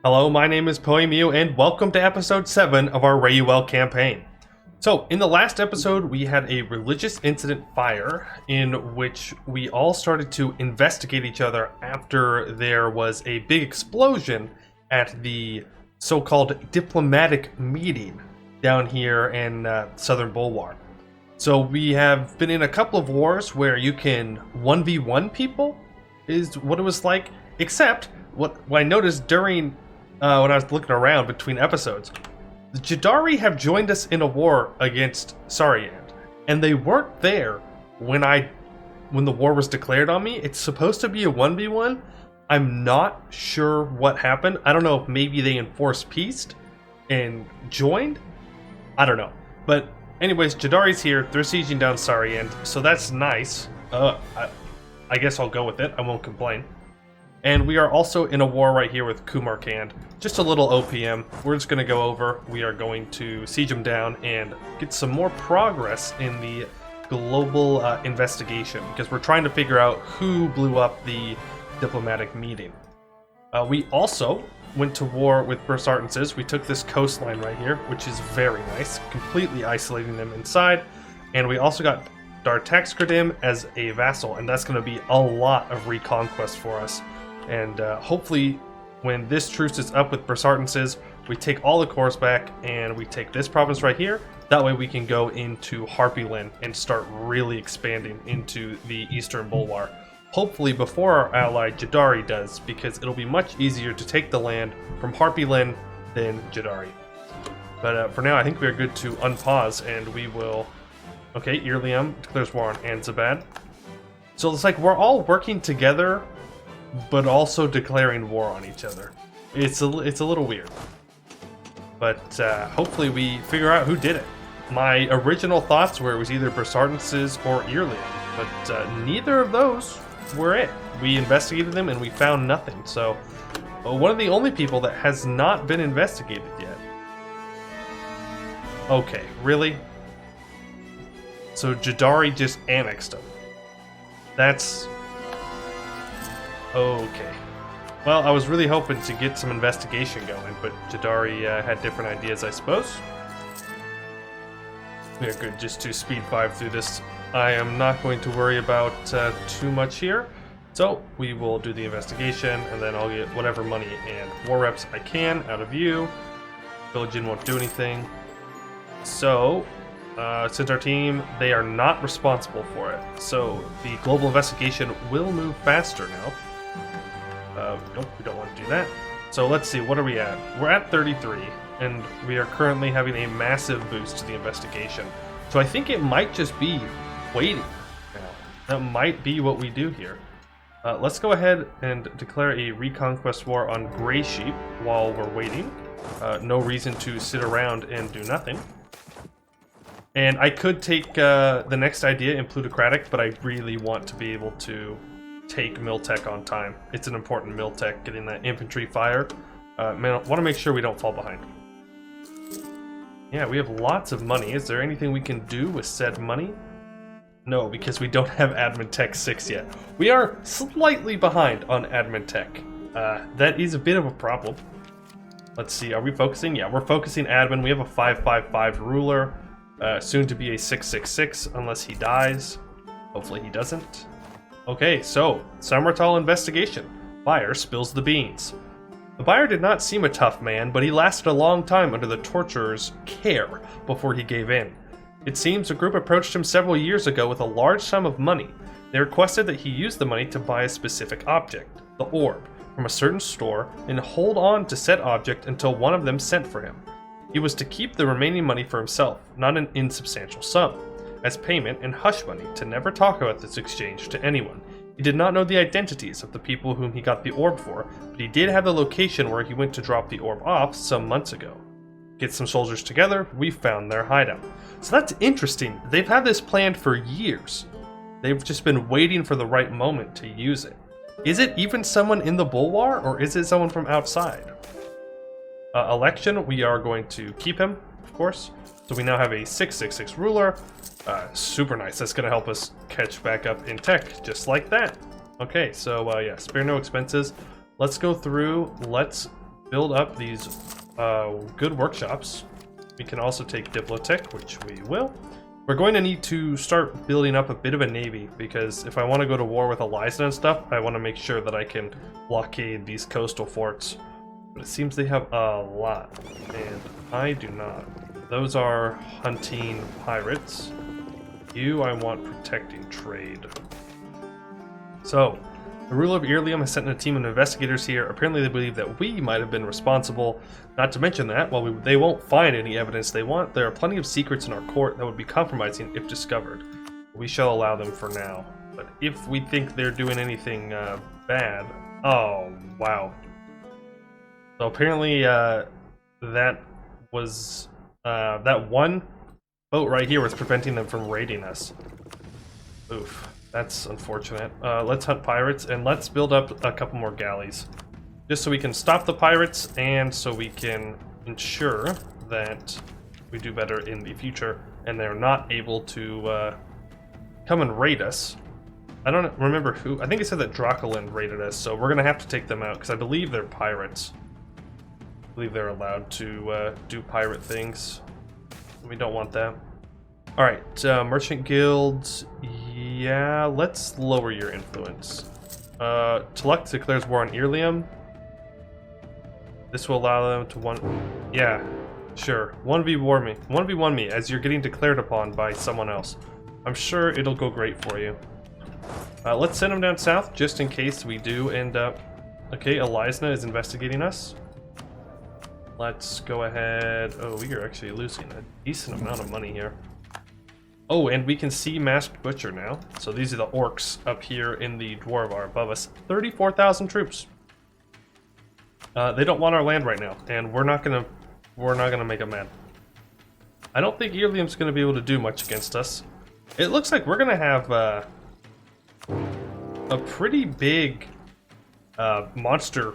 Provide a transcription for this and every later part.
Hello, my name is Poiuymew, and welcome to episode 7 of our Rayuel campaign. So, in the last episode, we had a religious incident fire in which we all started to investigate each other after there was a big explosion at the so-called diplomatic meeting down here in southern Bulwar. So we have been in a couple of wars where you can 1v1 people, is what it was like, except what I noticed during when I was looking around between episodes, the Jadarri have joined us in a war against Samartal, and they weren't there when the war was declared on me. It's supposed to be a 1v1. I'm not sure what happened. I don't know if maybe they enforced peace and joined. I don't know. But anyways, Jadarri's here. They're sieging down Samartal, so that's nice. I guess I'll go with it. I won't complain. And we are also in a war right here with Kumarkand. Just a little OPM. We're just going to go over. We are going to siege them down and get some more progress in the global investigation, because we're trying to figure out who blew up the diplomatic meeting. We also went to war with Assailants. We took this coastline right here, which is very nice, completely isolating them inside. And we also got Dartaxkradim as a vassal, and that's going to be a lot of reconquest for us. And hopefully, when this truce is up with Assailants, we take all the cores back and we take this province right here. That way we can go into Harpyland and start really expanding into the eastern Bulwar. Hopefully before our ally Jadarri does, because it'll be much easier to take the land from Harpyland than Jadarri. But for now, I think we're good to unpause, and we will... Okay, Irlium declares war on Anzabad. So it's like we're all working together, but also declaring war on each other. It's a little weird. But hopefully we figure out who did it. My original thoughts were it was either Assailants or Irlium, but neither of those were it. We investigated them and we found nothing. So one of the only people that has not been investigated yet. Okay, really? So Jadarri just annexed them. That's... okay. Well, I was really hoping to get some investigation going, but Jadarri had different ideas, I suppose. We are good just to speed 5 through this. I am not going to worry about too much here. So, we will do the investigation, and then I'll get whatever money and war reps I can out of you. Villagin won't do anything. So, since our team, they are not responsible for it. So, the global investigation will move faster now. Nope, we don't want to do that. So let's see, what are we at? We're at 33, and we are currently having a massive boost to the investigation. So I think it might just be waiting now. That might be what we do here. Let's go ahead and declare a reconquest war on Grey Sheep while we're waiting. No reason to sit around and do nothing. And I could take the next idea in Plutocratic, but I really want to be able to take Miltech on time. It's an important Miltech, getting that infantry fire. Man, I want to make sure we don't fall behind. Yeah, we have lots of money. Is there anything we can do with said money? No, because we don't have Admin Tech 6 yet. We are slightly behind on Admin Tech. That is a bit of a problem. Let's see, are we focusing? Yeah, we're focusing Admin. We have a 555 ruler, soon to be a 666 unless he dies. Hopefully he doesn't. Okay, so, Samartal investigation. Buyer spills the beans. The buyer did not seem a tough man, but he lasted a long time under the torturer's care before he gave in. It seems a group approached him several years ago with a large sum of money. They requested that he use the money to buy a specific object, the orb, from a certain store, and hold on to said object until one of them sent for him. He was to keep the remaining money for himself, not an insubstantial sum, as payment and hush money to never talk about this exchange to anyone. He did not know the identities of the people whom he got the orb for, but he did have the location where he went to drop the orb off some months ago. Get some soldiers together, we found their hideout. So that's interesting. They've had this planned for years. They've just been waiting for the right moment to use it. Is it even someone in the Bulwar, or is it someone from outside? Election, we are going to keep him, of course. So we now have a 666 ruler. Super nice. That's going to help us catch back up in tech, just like that. Okay, so yeah, spare no expenses. Let's go through. Let's build up these good workshops. We can also take Diplotech, which we will. We're going to need to start building up a bit of a navy, because if I want to go to war with Eliza and stuff, I want to make sure that I can blockade these coastal forts. But it seems they have a lot, and I do not. Those are hunting pirates. You, I want protecting trade. So, the ruler of Irium has sent a team of investigators here. Apparently they believe that we might have been responsible. Not to mention that, while they won't find any evidence they want, there are plenty of secrets in our court that would be compromising if discovered. We shall allow them for now. But if we think they're doing anything bad... Oh, wow. So apparently that was... that one boat right here was preventing them from raiding us. Oof. That's unfortunate. Let's hunt pirates, and let's build up a couple more galleys. Just so we can stop the pirates, and so we can ensure that we do better in the future, and they're not able to come and raid us. I don't remember who. I think it said that Dracoland raided us, so we're going to have to take them out, because I believe they're pirates. I believe they're allowed to do pirate things. We don't want that. Alright, merchant guilds, yeah, let's lower your influence. Tuluk declares war on Irium. This will allow them to yeah, sure. 1v1 me as you're getting declared upon by someone else. I'm sure it'll go great for you. Let's send them down south just in case we do end up... Okay, Eliza is investigating us. Let's go ahead... Oh, we are actually losing a decent amount of money here. Oh, and we can see Masked Butcher now. So these are the orcs up here in the Dwarvar above us. 34,000 troops. They don't want our land right now, and we're not gonna make them mad. I don't think Irium's gonna be able to do much against us. It looks like we're gonna have a pretty big monster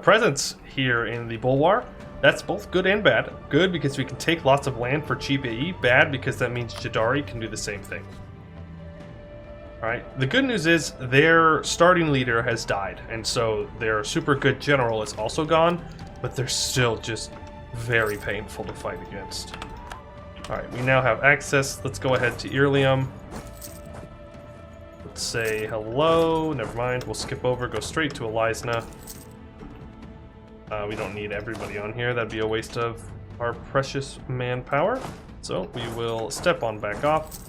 presence here in the Bulwar. That's both good and bad. Good because we can take lots of land for cheap AE. Bad because that means Jadarri can do the same thing. Alright, the good news is their starting leader has died, and so their super good general is also gone, but they're still just very painful to fight against. Alright, we now have access. Let's go ahead to Irium. Let's say hello. Never mind, we'll skip over, go straight to Eliza. We don't need everybody on here. That'd be a waste of our precious manpower. So we will step on back off.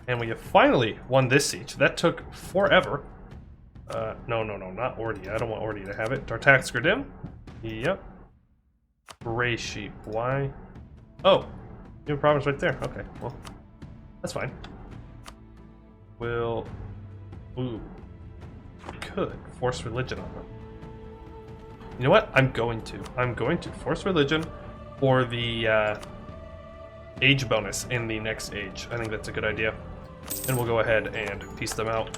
And we have finally won this siege. That took forever. No, not Ordia. I don't want Ordia to have it. Dartax Gradim. Yep. Gray Sheep. Why? Oh, you have a province right there. Okay, well, that's fine. We'll... Ooh. We could force religion on them. You know what? I'm going to force religion for the age bonus in the next age. I think that's a good idea. And we'll go ahead and piece them out.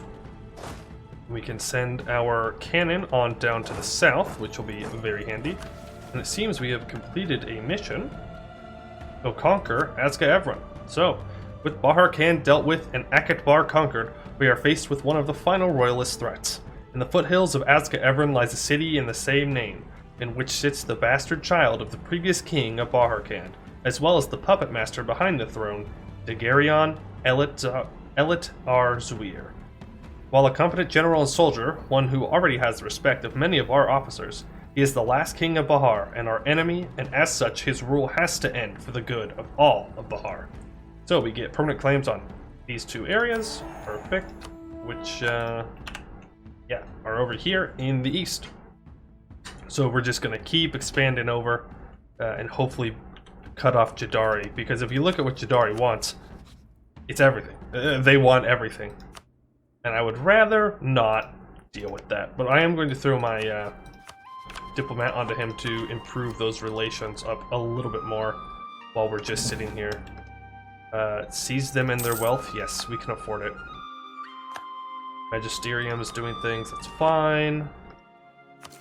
We can send our cannon on down to the south, which will be very handy. And it seems we have completed a mission. Go conquer Azga Evran. So, with Bahar Khan dealt with and Akatbar conquered, we are faced with one of the final royalist threats. In the foothills of Azga Evran lies a city in the same name, in which sits the bastard child of the previous king of Bahar Khan, as well as the puppet master behind the throne, Degarion Elitar Zuir. While a competent general and soldier, one who already has the respect of many of our officers, he is the last king of Bahar and our enemy, and as such his rule has to end for the good of all of Bahar. So we get permanent claims on these two areas, perfect, which are over here in the east. So we're just going to keep expanding over and hopefully cut off Jadarri, because if you look at what Jadarri wants, it's everything. They want everything. And I would rather not deal with that. But I am going to throw my diplomat onto him to improve those relations up a little bit more while we're just sitting here. Seize them in their wealth? Yes, we can afford it. Magisterium is doing things, that's fine.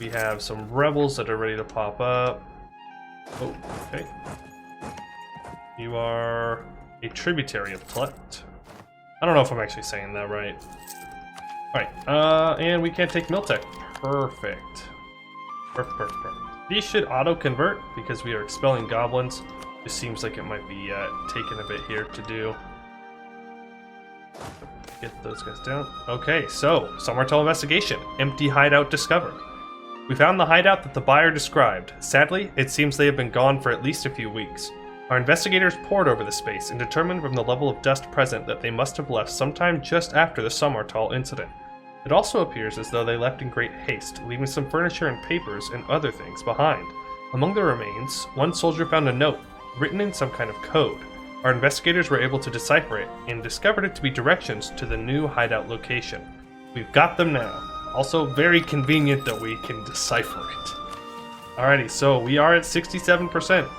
We have some rebels that are ready to pop up. Oh, okay. You are a tributary of Tlet. I don't know if I'm actually saying that right. Alright, and we can't take Miltech. Perfect. These should auto-convert because we are expelling goblins. Just seems like it might be taking a bit here to do. Get those guys down. Okay, so, Samartal investigation. Empty hideout discovered. We found the hideout that the buyer described. Sadly, it seems they have been gone for at least a few weeks. Our investigators pored over the space and determined from the level of dust present that they must have left sometime just after the Samartal incident. It also appears as though they left in great haste, leaving some furniture and papers and other things behind. Among the remains, one soldier found a note, written in some kind of code. Our investigators were able to decipher it, and discovered it to be directions to the new hideout location. We've got them now. Also very convenient that we can decipher it. Alrighty, so we are at 67%.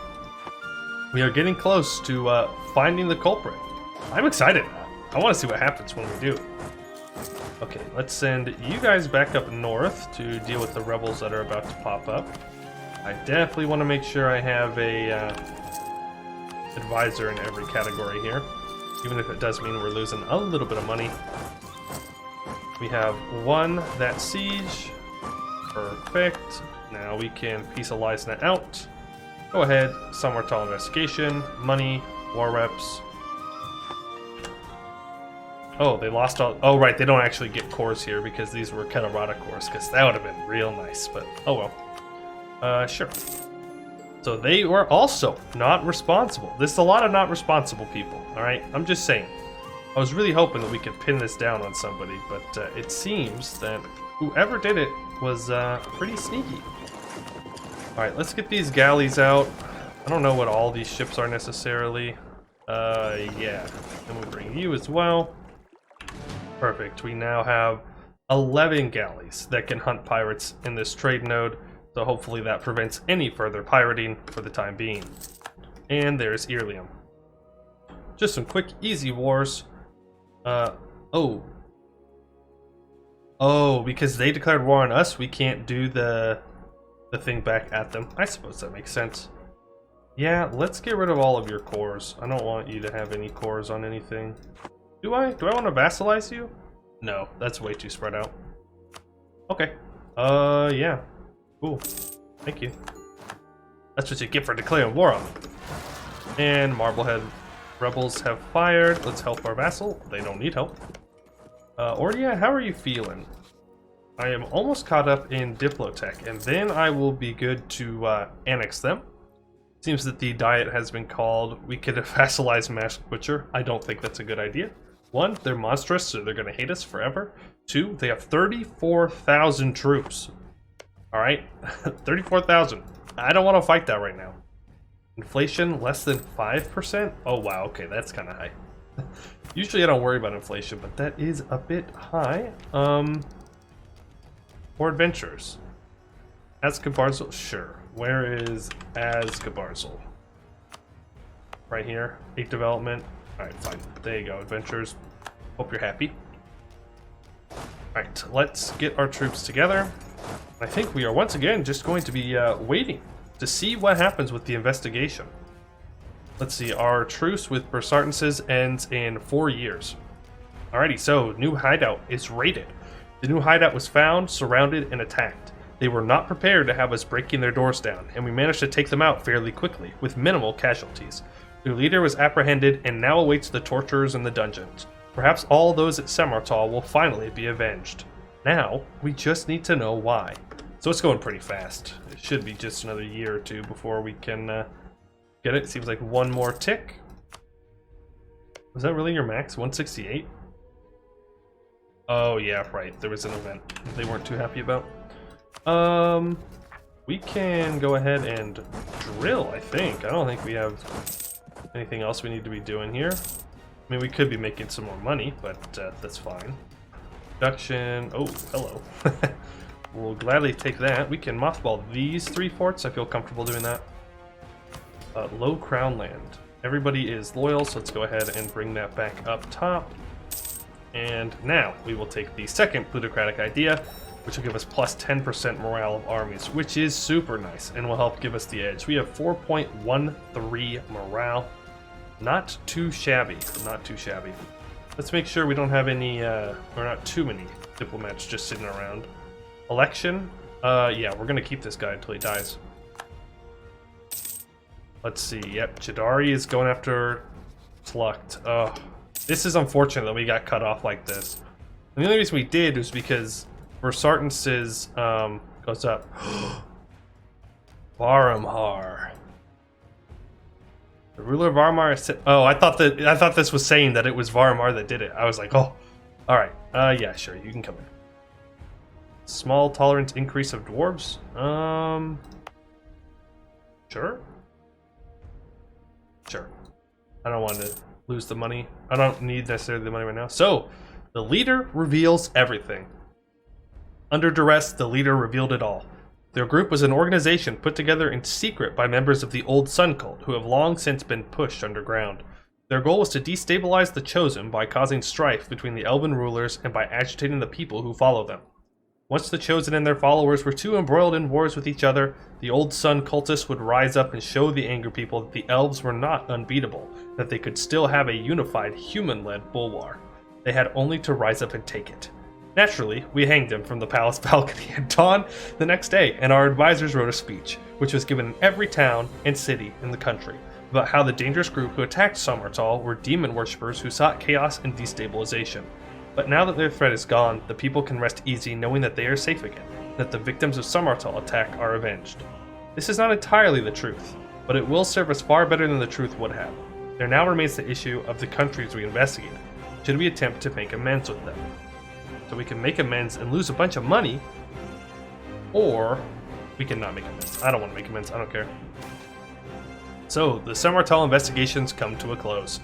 We are getting close to finding the culprit. I'm excited. I want to see what happens when we do. Okay, let's send you guys back up north to deal with the rebels that are about to pop up. I definitely want to make sure I have a advisor in every category here, even if it does mean we're losing a little bit of money. We have won that siege. Perfect. Now we can peace allies that out. Go ahead, Samartal investigation, money, war reps. Oh, they lost all. Oh, right, they don't actually get cores here because these were Katarata cores, because that would have been real nice, but oh well. Sure. So they were also not responsible. There's a lot of not responsible people, alright? I'm just saying. I was really hoping that we could pin this down on somebody, but it seems that whoever did it was pretty sneaky. Alright, let's get these galleys out. I don't know what all these ships are necessarily. Yeah. Then we'll bring you as well. Perfect. We now have 11 galleys that can hunt pirates in this trade node, so hopefully that prevents any further pirating for the time being. And there's Earlium. Just some quick, easy wars. Oh, because they declared war on us, we can't do the thing back at them. I suppose that makes sense. Yeah, let's get rid of all of your cores. I don't want you to have any cores on anything. Do I? Do I want to vassalize you? No, that's way too spread out. Okay. Yeah. Cool. Thank you. That's what you get for declaring war on them. And Marblehead rebels have fired. Let's help our vassal. They don't need help. Ordia, how are you feeling? I am almost caught up in Diplotech, and then I will be good to annex them. Seems that the diet has been called. We could vassalize Masked Butcher. I don't think that's a good idea. One, they're monstrous, so they're going to hate us forever. Two, they have 34,000 troops. Alright? 34,000. I don't want to fight that right now. Inflation less than 5%? Oh wow, okay, that's kind of high. Usually I don't worry about inflation, but that is a bit high. For adventurers. Azkabarzel? Sure. Where is Azkabarzel? Right here. 8 development. Alright, fine. There you go, adventurers. Hope you're happy. Alright, let's get our troops together. I think we are once again just going to be waiting to see what happens with the investigation. Let's see, our truce with Bersartenses ends in 4 years. Alrighty, so new hideout is raided. The new hideout was found, surrounded, and attacked. They were not prepared to have us breaking their doors down, and we managed to take them out fairly quickly, with minimal casualties. Their leader was apprehended and now awaits the torturers in the dungeons. Perhaps all those at Samartal will finally be avenged. Now, we just need to know why. So it's going pretty fast. It should be just another year or two before we can get it. Seems like one more tick. Was that really your max? 168? Oh yeah, right. There was an event they weren't too happy about. We can go ahead and drill, I think. I don't think we have anything else we need to be doing here. I mean, we could be making some more money, but that's fine. Production. Oh, hello. We'll gladly take that. We can mothball these 3 forts. I feel comfortable doing that. Low Crown Land. Everybody is loyal, so let's go ahead and bring that back up top. And now we will take the second plutocratic idea, which will give us plus 10% morale of armies, which is super nice and will help give us the edge. We have 4.13 morale. Not too shabby, not too shabby. Let's make sure we don't have any, or not too many diplomats just sitting around. Election, Yeah, we're gonna keep this guy until he dies. Let's see. Yep, Jadarri is going after Plucked. Oh, this is unfortunate that we got cut off like this. And the only reason we did was because Versartance's goes up. Varamhar. The ruler of Varamhar is... Oh, I thought this was saying that it was Varamhar that did it. I was like, oh, all right. Yeah, sure, you can come in. Small tolerance increase of dwarves. Sure. Sure. I don't want to lose the money. I don't need necessarily the money right now. So, the leader reveals everything. Under duress, the leader revealed it all. Their group was an organization put together in secret by members of the Old Sun Cult, who have long since been pushed underground. Their goal was to destabilize the Chosen by causing strife between the Elven rulers and by agitating the people who follow them. Once the Chosen and their followers were too embroiled in wars with each other, the Old Sun cultists would rise up and show the Angry People that the Elves were not unbeatable, that they could still have a unified, human-led Bulwar. They had only to rise up and take it. Naturally, we hanged him from the palace balcony at dawn the next day, and our advisors wrote a speech, which was given in every town and city in the country, about how the dangerous group who attacked Samartal were demon worshippers who sought chaos and destabilization. But now that their threat is gone, the people can rest easy knowing that they are safe again, that the victims of Samartal attack are avenged. This is not entirely the truth, but it will serve us far better than the truth would have. There now remains the issue of the countries we investigated. Should we attempt to make amends with them? So we can make amends and lose a bunch of money, or we can not make amends. I don't want to make amends, I don't care. So, the Samartal investigations come to a close.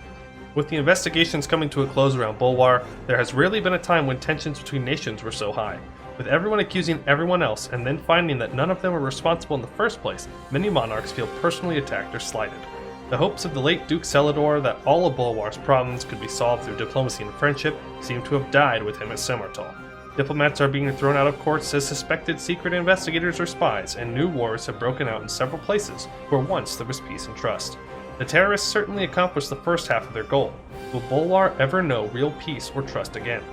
With the investigations coming to a close around Bulwar, there has rarely been a time when tensions between nations were so high. With everyone accusing everyone else and then finding that none of them were responsible in the first place, many monarchs feel personally attacked or slighted. The hopes of the late Duke Celador that all of Bulwar's problems could be solved through diplomacy and friendship seem to have died with him at Samartal. Diplomats are being thrown out of courts as suspected secret investigators or spies, and new wars have broken out in several places where once there was peace and trust. The terrorists certainly accomplished the first half of their goal. Will Bulwar ever know real peace or trust again?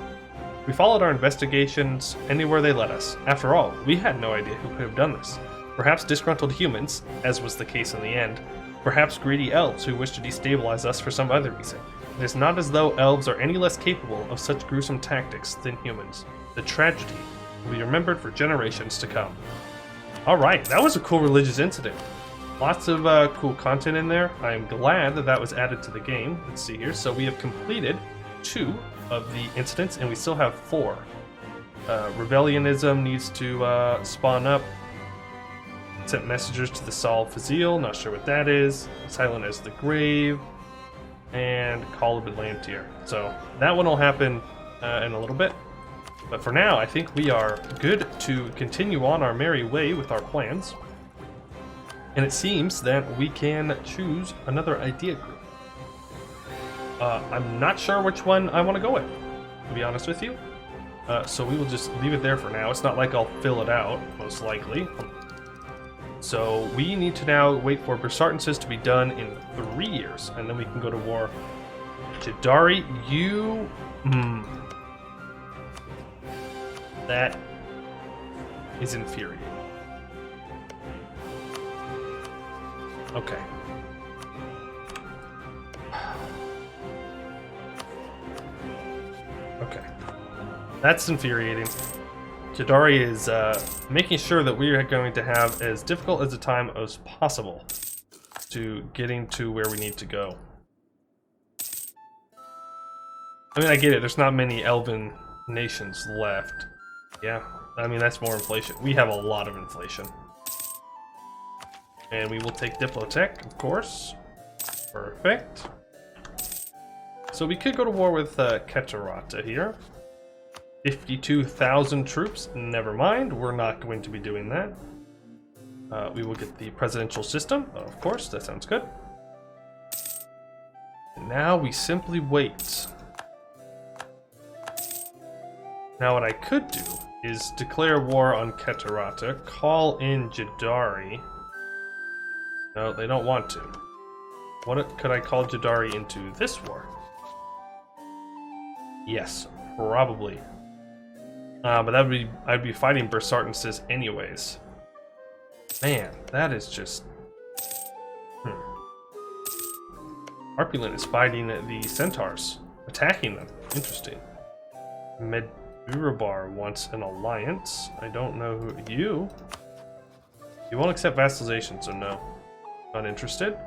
We followed our investigations anywhere they led us. After all, we had no idea who could have done this. Perhaps disgruntled humans, as was the case in the end. Perhaps greedy elves who wish to destabilize us for some other reason. It is not as though elves are any less capable of such gruesome tactics than humans. The tragedy will be remembered for generations to come. Alright, that was a cool religious incident. Lots of cool content in there. I am glad that that was added to the game. Let's see here. So we have completed 2 of the incidents, and we still have 4. Rebellionism needs to spawn up. Sent messengers to the Sol Fazil, not sure what that is. Silent as the Grave. And Call of Atlantir. So that one will happen in a little bit. But for now, I think we are good to continue on our merry way with our plans. And it seems that we can choose another idea group. I'm not sure which one I want to go with, to be honest with you. So we will just leave it there for now. It's not like I'll fill it out, most likely. So we need to now wait for Versartances to be done in 3 years, and then we can go to war. Jadarri, you... That is infuriating. Okay. Okay. That's infuriating. Jadarri is making sure that we are going to have as difficult as a time as possible to getting to where we need to go. I mean, I get it. There's not many elven nations left. Yeah, I mean, that's more inflation. We have a lot of inflation. And we will take Diplotech, of course. Perfect. So we could go to war with Ketarata here. 52,000 troops. Never mind, we're not going to be doing that. We will get the presidential system, of course, that sounds good. And now we simply wait. Now what I could do is declare war on Ketarata, call in Jadarri. No, they don't want to. What could I call Jadarri into this war? Yes, probably. But I'd be fighting Bersartenses anyways. Man, that is just... Harpulin is fighting the centaurs, attacking them. Interesting. Medurabar wants an alliance. I don't know who you. You won't accept vassalization, so no. Not interested.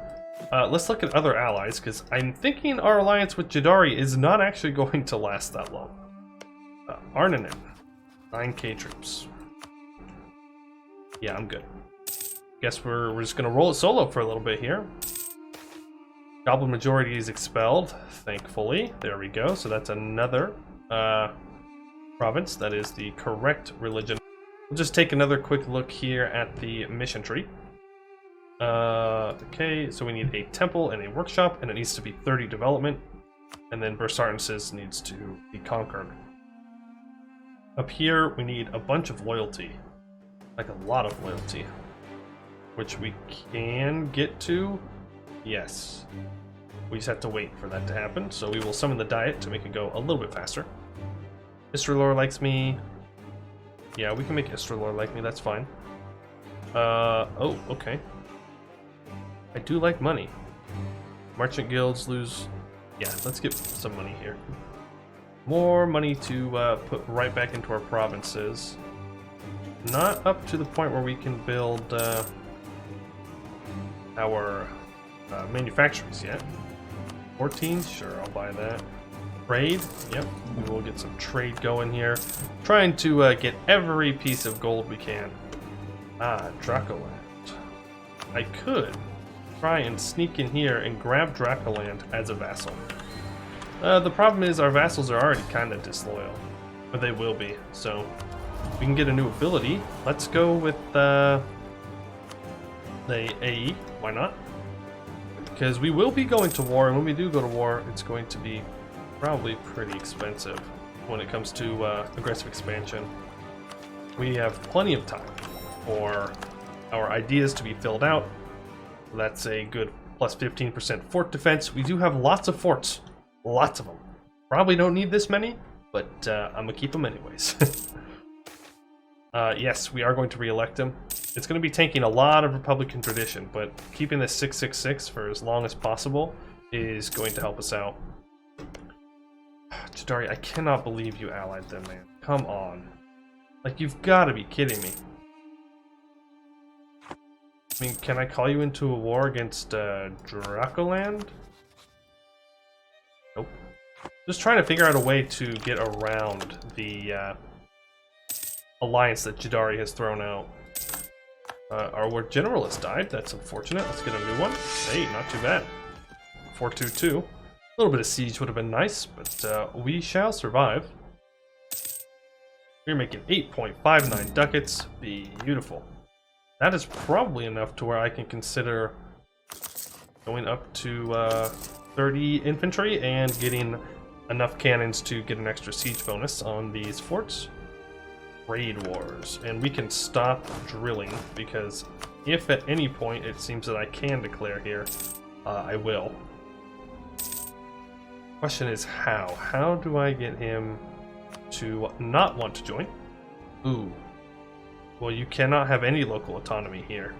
Let's look at other allies, because I'm thinking our alliance with Jadarri is not actually going to last that long. Arnanen, 9k troops. Yeah, I'm good. Guess we're just gonna roll it solo for a little bit here. Goblin majority is expelled, thankfully. There we go. So that's another province that is the correct religion. We'll just take another quick look here at the mission tree. Okay, so we need a temple and a workshop, and it needs to be 30 development, and then Bersartenses needs to be conquered. Up here, we need a bunch of loyalty, like a lot of loyalty, which we can get to. Yes. We just have to wait for that to happen, so we will summon the diet to make it go a little bit faster. Istralor likes me. Yeah, we can make Istralor like me, that's fine. Oh, okay. I do like money. Merchant guilds lose... Yeah, let's get some money here. More money to put right back into our provinces. Not up to the point where we can build our manufacturers yet. 14, sure, I'll buy that. Trade, yep, we will get some trade going here. Trying to get every piece of gold we can. Ah, Dracoland. I could try and sneak in here and grab Dracoland as a vassal. The problem is our vassals are already kind of disloyal, but they will be, so we can get a new ability. Let's go with the AE, why not? Because we will be going to war, and when we do go to war, it's going to be probably pretty expensive when it comes to aggressive expansion. We have plenty of time for our ideas to be filled out. That's a good plus 15% fort defense. We do have lots of forts. Lots of them. Probably don't need this many, but I'm going to keep them anyways. Yes, we are going to re-elect him. It's going to be taking a lot of Republican tradition, but keeping this 666 for as long as possible is going to help us out. Jadarri, I cannot believe you allied them, man. Come on. Like, you've got to be kidding me. I mean, can I call you into a war against Dracoland? Nope. Just trying to figure out a way to get around the alliance that Jadarri has thrown out. Our general has died. That's unfortunate. Let's get a new one. Hey, not too bad. 422. A little bit of siege would have been nice, but we shall survive. We're making 8.59 ducats. Beautiful. That is probably enough to where I can consider going up to 30 infantry and getting enough cannons to get an extra siege bonus on these forts. Raid wars, and we can stop drilling, because if at any point it seems that I can declare here, I will. Question is how? How do I get him to not want to join? Ooh. Well, you cannot have any local autonomy here.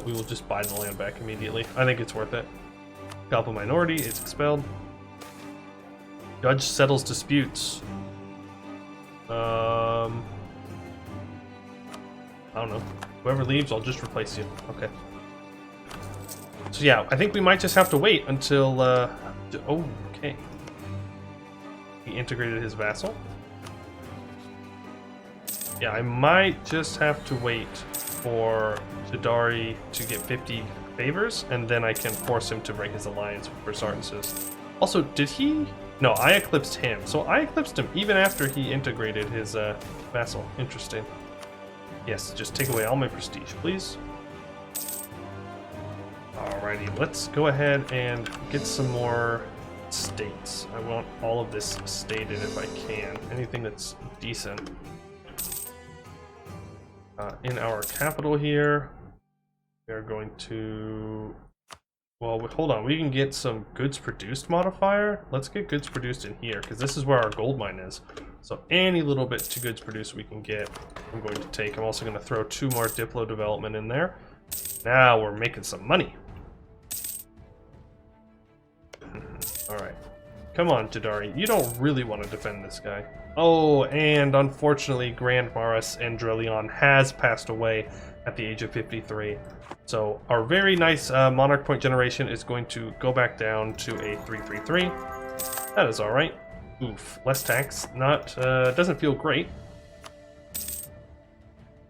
We will just buy the land back immediately. I think it's worth it. Goblin minority is expelled. Judge settles disputes. I don't know. Whoever leaves, I'll just replace you. Okay. So yeah, I think we might just have to wait until, oh, okay. He integrated his vassal. Yeah, I might just have to wait for Jadarri to get 50 favors, and then I can force him to break his alliance with Bersartenses. Also, did he... No, I eclipsed him. So I eclipsed him even after he integrated his vassal. Interesting. Yes, just take away all my prestige, please. Alrighty, let's go ahead and get some more states. I want all of this stated if I can. Anything that's decent. In our capital here, we are going to Well, hold on. We can get some goods produced modifier. Let's get goods produced in here, because this is where our gold mine is. So any little bit to goods produced we can get, I'm going to take. I'm also going to throw 2 more Diplo development in there. Now we're making some money. Alright. Come on, Jadarri. You don't really want to defend this guy. Oh, and unfortunately, Grand Maris Andrelion has passed away at the age of 53. So our very nice Monarch Point generation is going to go back down to a 333. That is alright. Oof, less tax. Doesn't feel great.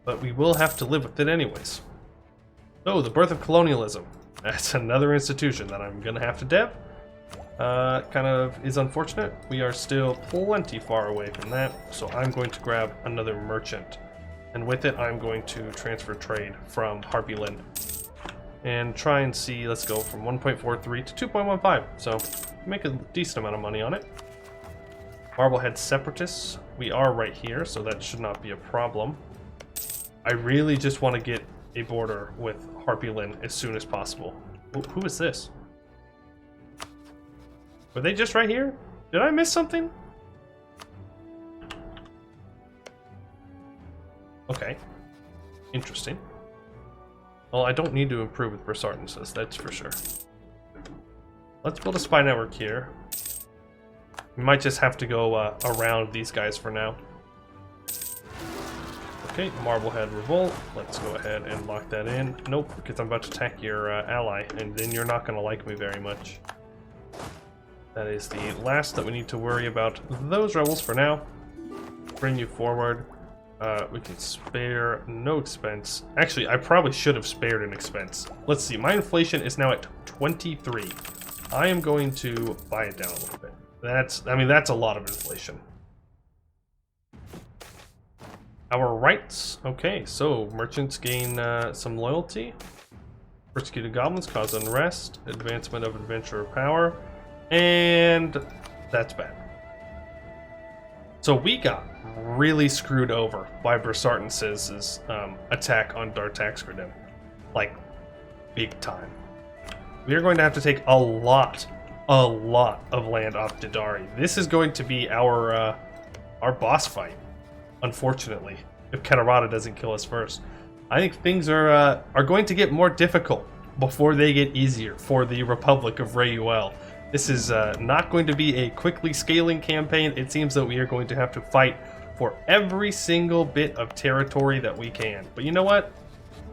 But we will have to live with it anyways. Oh, the birth of colonialism. That's another institution that I'm going to have to dev. Kind of is unfortunate. We are still plenty far away from that, so I'm going to grab another merchant. And with it, I'm going to transfer trade from Harpyland. And try and see, let's go from 1.43 to 2.15. So, make a decent amount of money on it. Marblehead Separatists. We are right here, so that should not be a problem. I really just want to get a border with Harpyland as soon as possible. Who is this? Were they just right here? Did I miss something? Okay. Interesting. Well, I don't need to improve with Bersartensis, that's for sure. Let's build a spy network here. We might just have to go around these guys for now. Okay, Marblehead Revolt. Let's go ahead and lock that in. Nope, because I'm about to attack your ally, and then you're not going to like me very much. That is the last that we need to worry about those rebels for now. Bring you forward. We can spare no expense. Actually, I probably should have spared an expense. Let's see, my inflation is now at 23. I am going to buy it down a little bit. That's a lot of inflation. Our rights. Okay, so merchants gain some loyalty. Persecuted goblins cause unrest. Advancement of adventurer power. And that's bad. So we got really screwed over by Bersartensis' attack on Dartaxgridem. Like, big time. We are going to have to take a lot of land off Jadarri. This is going to be our boss fight, unfortunately, if Katarata doesn't kill us first. I think things are going to get more difficult before they get easier for the Republic of Rayuel. This is not going to be a quickly scaling campaign. It seems that we are going to have to fight for every single bit of territory that we can. But you know what?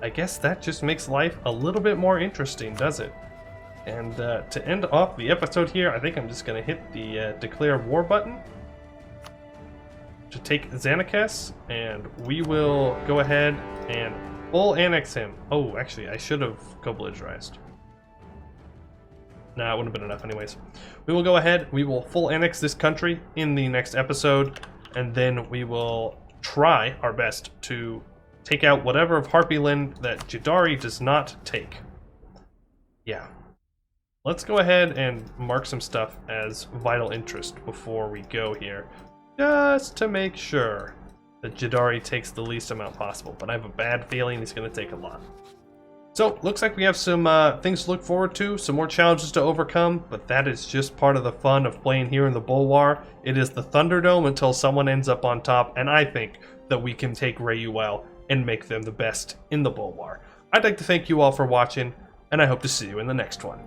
I guess that just makes life a little bit more interesting, does it? And to end off the episode here, I think I'm just going to hit the declare war button to take Xanakes, and we will go ahead and full annex him. Oh, actually, I should have co-belligerized. Nah, it wouldn't have been enough anyways. We will go ahead, we will full annex this country in the next episode, and then we will try our best to take out whatever of Harpyland that Jadarri does not take. Yeah. Let's go ahead and mark some stuff as vital interest before we go here, just to make sure that Jadarri takes the least amount possible, but I have a bad feeling he's going to take a lot. So, looks like we have some things to look forward to, some more challenges to overcome, but that is just part of the fun of playing here in the Bulwar. It is the Thunderdome until someone ends up on top, and I think that we can take Rayuel and make them the best in the Bulwar. I'd like to thank you all for watching, and I hope to see you in the next one.